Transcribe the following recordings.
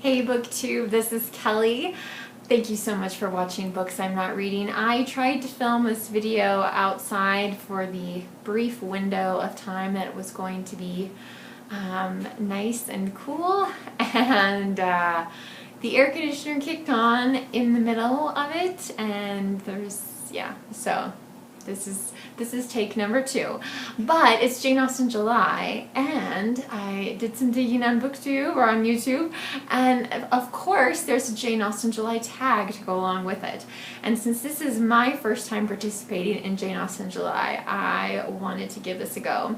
Hey BookTube, this is Kelly. Thank you so much for watching Books I'm Not Reading. I tried to film this video outside for the brief window of time that it was going to be nice and cool, and the air conditioner kicked on in the middle of it, and so this is take number 2. But it's Jane Austen July, and I did some digging on BookTube or on YouTube, and of course there's a Jane Austen July tag to go along with it. And since this is my first time participating in Jane Austen July, I wanted to give this a go.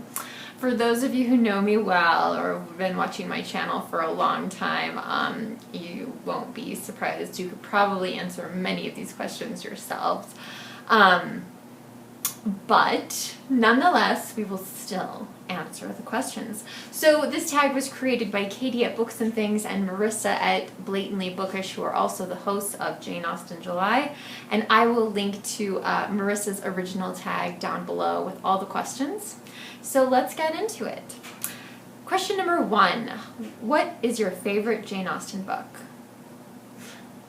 For those of you who know me well or have been watching my channel for a long time, you won't be surprised. You could probably answer many of these questions yourselves. But nonetheless, we will still answer the questions. So this tag was created by Katie at Books and Things and Marissa at Blatantly Bookish, who are also the hosts of Jane Austen July. And I will link to Marissa's original tag down below with all the questions. So let's get into it. Question number 1. What is your favorite Jane Austen book?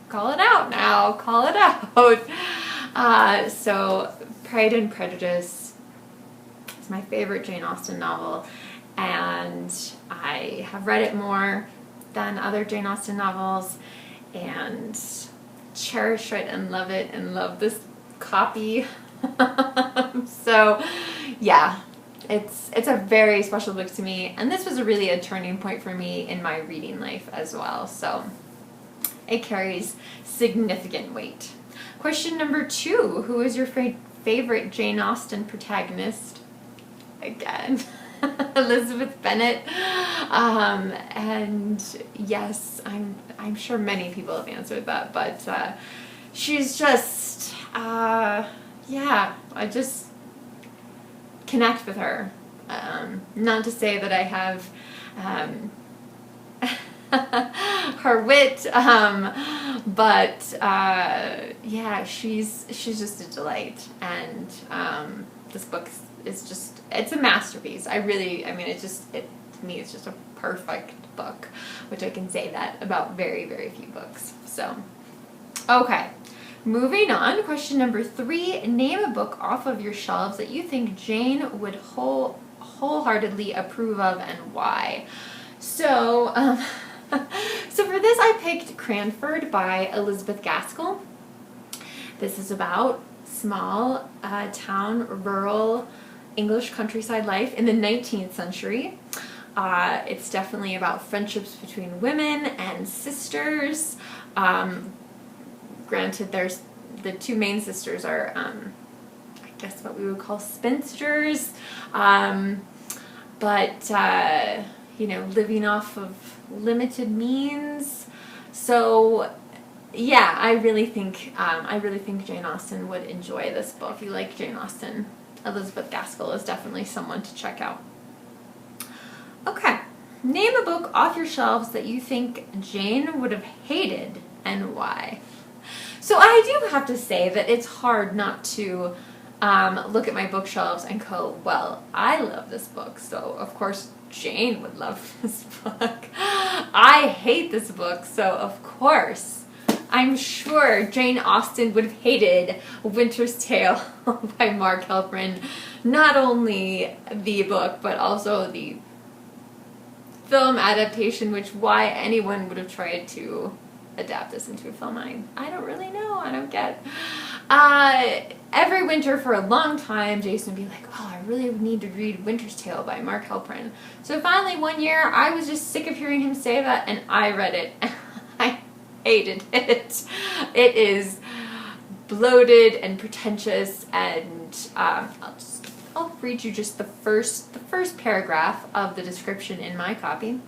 Call it out now. Call it out. So Pride and Prejudice is my favorite Jane Austen novel, and I have read it more than other Jane Austen novels and cherish it and love this copy. So yeah, it's a very special book to me, and this was really a turning point for me in my reading life as well, so it carries significant weight. Question number 2, who is your favorite Jane Austen protagonist? Again, Elizabeth Bennet. And yes, I'm sure many people have answered that, but she's just, yeah, I just connect with her. Not to say that I have her wit, but yeah, she's just a delight, and this book is just, it's a masterpiece. To me it's just a perfect book, which I can say that about very, very few books. So, okay, moving on. Question number 3, name a book off of your shelves that you think Jane would wholeheartedly approve of, and why. So, so for this I picked Cranford by Elizabeth Gaskell. This is about small town, rural English countryside life in the 19th century. It's definitely about friendships between women and sisters. Granted, there's the 2 main sisters are, I guess what we would call spinsters, but you know, living off of limited means. So yeah, I really think Jane Austen would enjoy this book. If you like Jane Austen, Elizabeth Gaskell is definitely someone to check out. Okay, name a book off your shelves that you think Jane would have hated, and why. So I do have to say that it's hard not to look at my bookshelves and go, well, I love this book, so of course Jane would love this book. I hate this book, so of course I'm sure Jane Austen would have hated Winter's Tale by Mark Halperin. Not only the book, but also the film adaptation, which why anyone would have tried to adapt this into a film, I don't really know. I don't get. Every winter for a long time, Jason would be like, oh, I really need to read Winter's Tale by Mark Halperin. So finally one year, I was just sick of hearing him say that, and I read it. I hated it. It is bloated and pretentious, and I'll read you just the first paragraph of the description in my copy.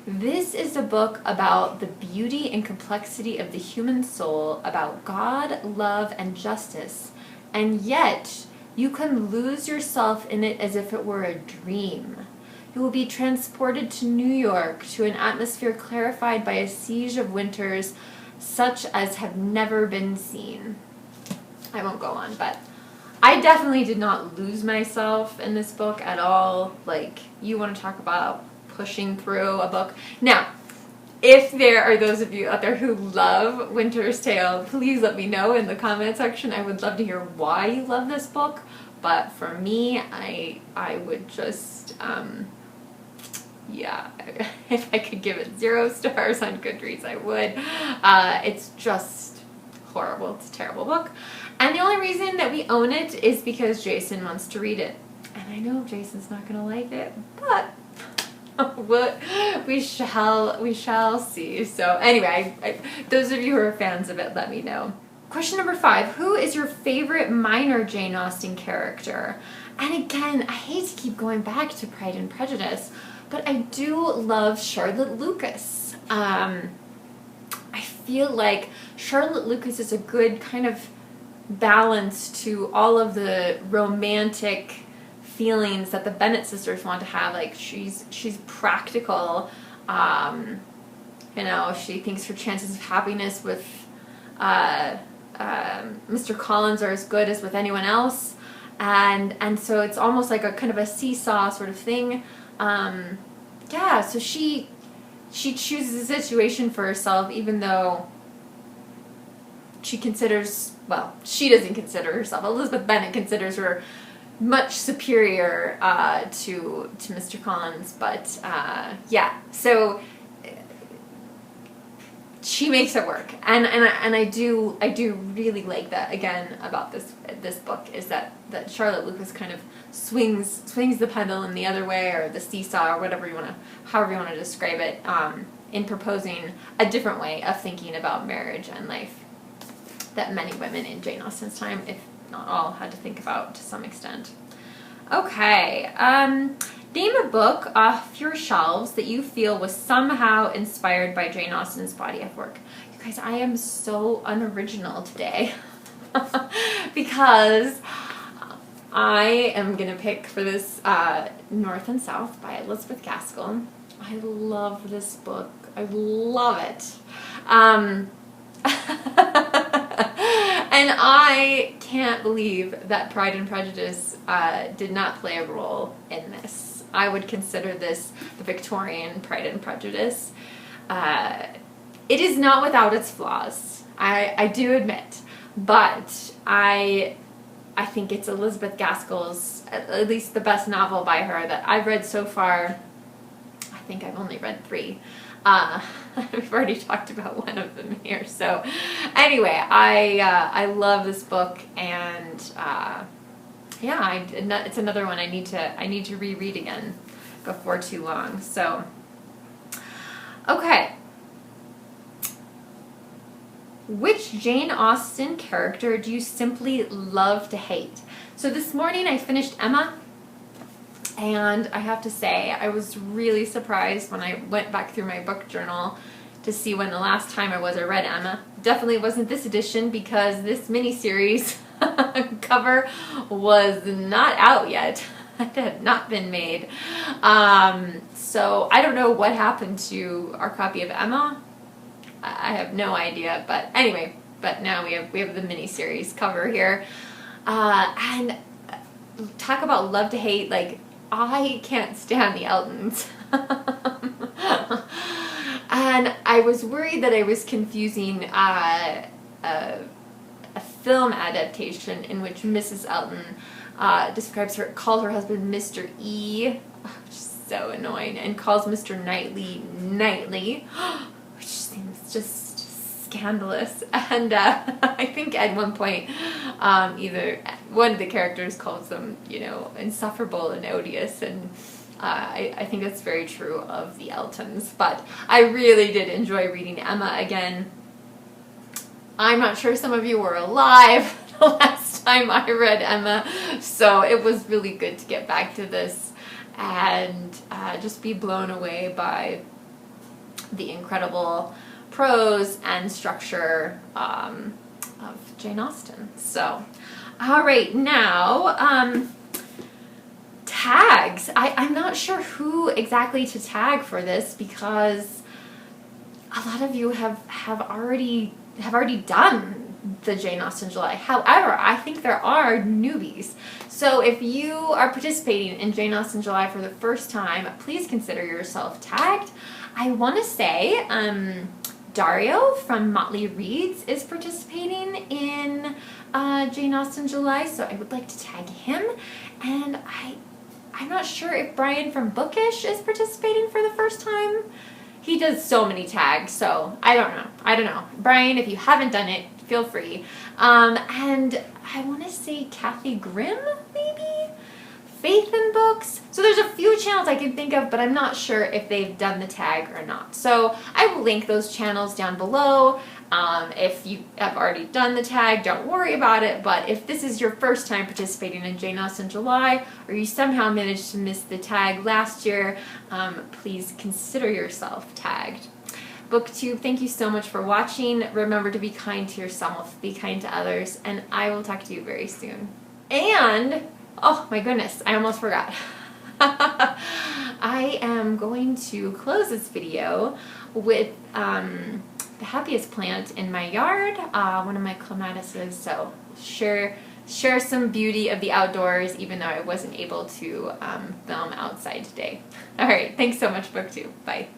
This is a book about the beauty and complexity of the human soul, about God, love, and justice, and yet you can lose yourself in it as if it were a dream. You will be transported to New York, to an atmosphere clarified by a siege of winters such as have never been seen. I won't go on, but I definitely did not lose myself in this book at all. Like, you want to talk about pushing through a book. Now, if there are those of you out there who love Winter's Tale, please let me know in the comment section. I would love to hear why you love this book. But for me, I would just, yeah, if I could give it 0 stars on Goodreads, I would. It's just horrible. It's a terrible book. And the only reason that we own it is because Jason wants to read it. And I know Jason's not going to like it, but we shall see. So anyway, those of you who are fans of it, let me know. Question number 5, who is your favorite minor Jane Austen character? And again, I hate to keep going back to Pride and Prejudice, but I do love Charlotte Lucas. I feel like Charlotte Lucas is a good kind of balance to all of the romantic feelings that the Bennet sisters want to have. Like she's practical. You know, she thinks her chances of happiness with Mr. Collins are as good as with anyone else, and so it's almost like a kind of a seesaw sort of thing. Yeah, so she chooses a situation for herself, even though she considers, well, she doesn't consider herself. Elizabeth Bennet considers her much superior to Mr. Collins, but yeah, so she makes it work, and I do really like that again about this book, is that Charlotte Lucas kind of swings the pendulum the other way, or the seesaw, or however you want to describe it, in proposing a different way of thinking about marriage and life that many women in Jane Austen's time, if not all, had to think about to some extent. Okay, name a book off your shelves that you feel was somehow inspired by Jane Austen's body of work. You guys, I am so unoriginal today because I am going to pick for this North and South by Elizabeth Gaskell. I love this book. I love it. And I can't believe that Pride and Prejudice did not play a role in this. I would consider this the Victorian Pride and Prejudice. It is not without its flaws, I do admit, but I think it's Elizabeth Gaskell's, at least the best novel by her that I've read so far. I think I've only read 3. We've already talked about one of them here. So anyway, I love this book, and yeah, it's another one I need to reread again before too long. So okay, which Jane Austen character do you simply love to hate? So this morning I finished Emma. And I have to say, I was really surprised when I went back through my book journal to see when the last time I read Emma. Definitely wasn't this edition, because this miniseries cover was not out yet. It had not been made. So I don't know what happened to our copy of Emma. I have no idea. But anyway, but now we have the miniseries cover here. And talk about love to hate, like, I can't stand the Eltons. And I was worried that I was confusing a film adaptation in which Mrs. Elton calls her husband Mr. E, which is so annoying, and calls Mr. Knightley, which seems just scandalous. And I think at one point either one of the characters calls them, insufferable and odious, and I think that's very true of the Eltons. But I really did enjoy reading Emma again. I'm not sure some of you were alive the last time I read Emma, so it was really good to get back to this and just be blown away by the incredible prose and structure of Jane Austen. So, all right, now tags. I'm not sure who exactly to tag for this, because a lot of you have already done the Jane Austen July. However, I think there are newbies. So if you are participating in Jane Austen July for the first time, please consider yourself tagged. I want to say Dario from Motley Reads is participating in Jane Austen July, so I would like to tag him. And I'm not sure if Brian from Bookish is participating for the first time. He does so many tags, so I don't know. Brian, if you haven't done it, feel free. And I want to say Kathy Grimm, maybe? Faith&books. So there's a few channels I can think of, but I'm not sure if they've done the tag or not. So I will link those channels down below. If you have already done the tag, don't worry about it. But if this is your first time participating in Jane Austen July, or you somehow managed to miss the tag last year, please consider yourself tagged. BookTube, thank you so much for watching. Remember to be kind to yourself, be kind to others, and I will talk to you very soon. And oh my goodness, I almost forgot. I am going to close this video with the happiest plant in my yard, one of my clematises, so share some beauty of the outdoors, even though I wasn't able to film outside today. Alright, thanks so much, BookTube. Bye.